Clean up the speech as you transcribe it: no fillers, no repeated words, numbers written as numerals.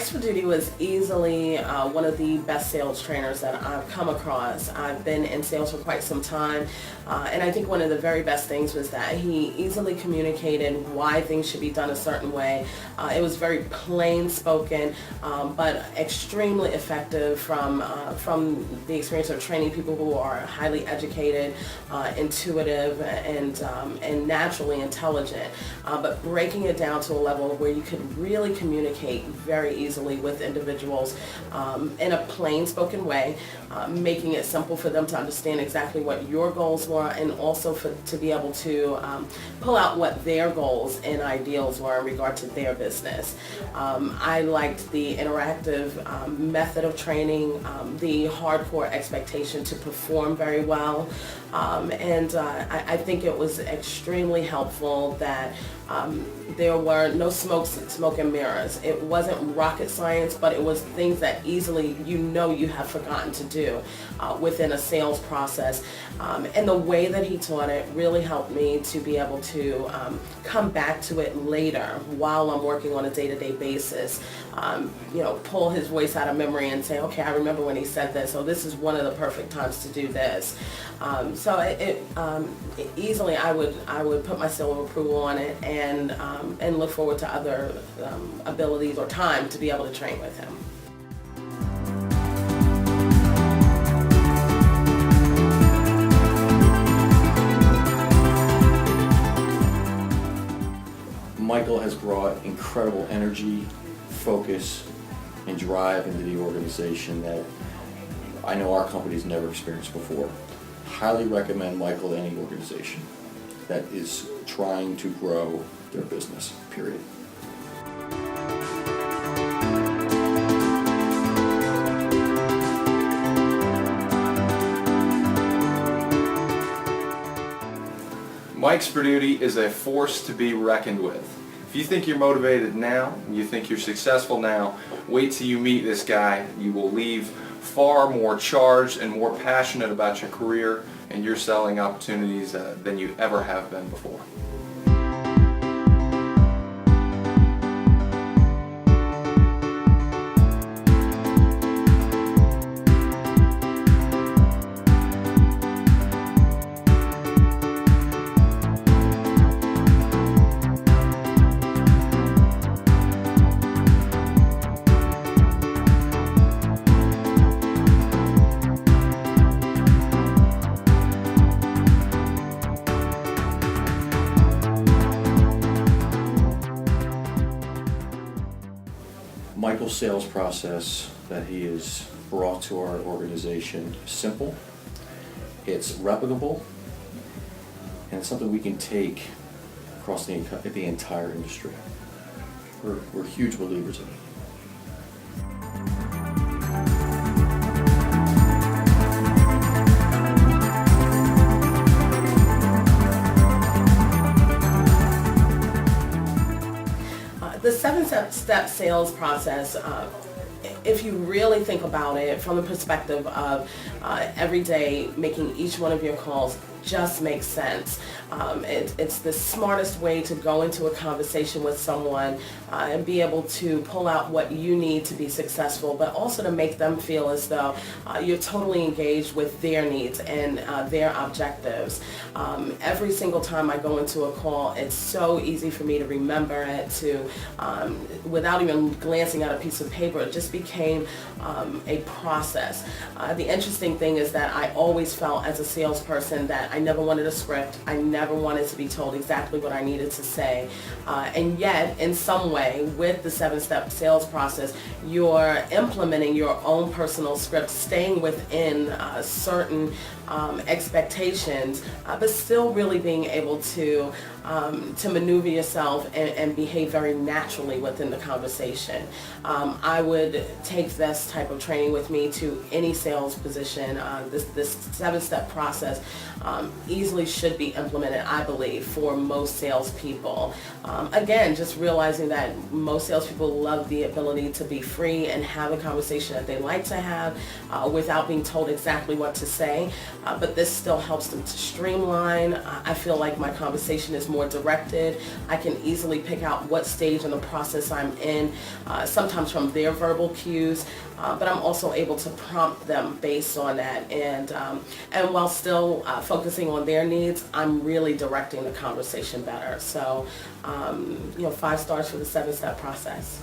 Sperduti was easily one of the best sales trainers that I've come across. I've been in sales for quite some time, and I think one of the very best things was that he easily communicated why things should be done a certain way. It was very plain spoken, but extremely effective from the experience of training people who are highly educated, intuitive, and naturally intelligent, but breaking it down to a level where you could really communicate very easily with individuals in a plain spoken way, making it simple for them to understand exactly what your goals were, and also to be able to pull out what their goals and ideals were in regard to their business. I liked the interactive method of training, the hardcore expectation to perform very well, and I think it was extremely helpful that there were no smoke and mirrors. It wasn't rocket science, but it was things that easily you have forgotten to do within a sales process. And the way that he taught it really helped me to be able to come back to it later while I'm working on a day-to-day basis. Pull his voice out of memory and say, okay, I remember when he said this, so this is one of the perfect times to do this. Easily I would put my seal of approval on it, and look forward to other abilities or time to be able to train with him. Michael has brought incredible energy, focus, and drive into the organization that I know our company's never experienced before. Highly recommend Michael to any organization that is trying to grow their business, period. Mike Sperduti is a force to be reckoned with. If you think you're motivated now, and you think you're successful now, wait till you meet this guy. You will leave far more charged and more passionate about your career and your selling opportunities than you ever have been before. Michael's sales process that he has brought to our organization is simple, it's replicable, and it's something we can take across the entire industry. We're huge believers in it. The 7-step sales process, if you really think about it from the perspective of every day making each one of your calls just makes sense. It's the smartest way to go into a conversation with someone and be able to pull out what you need to be successful, but also to make them feel as though you're totally engaged with their needs and their objectives. Every single time I go into a call, it's so easy for me to remember it, without even glancing at a piece of paper. It just became a process. The interesting thing is that I always felt as a salesperson that I never wanted a script. I never wanted to be told exactly what I needed to say. And yet, in some way, with the 7-step sales process, you're implementing your own personal script, staying within certain expectations, but still really being able to maneuver yourself and behave very naturally within the conversation. I would take this type of training with me to any sales position. This 7-step process easily should be implemented, I believe, for most salespeople. Again, just realizing that most salespeople love the ability to be free and have a conversation that they like to have without being told exactly what to say. But this still helps them to streamline. I feel like my conversation is more directed. I can easily pick out what stage in the process I'm in, sometimes from their verbal cues, but I'm also able to prompt them based on that. And while still focusing on their needs, I'm really directing the conversation better. So, 5 stars for the 7-step process.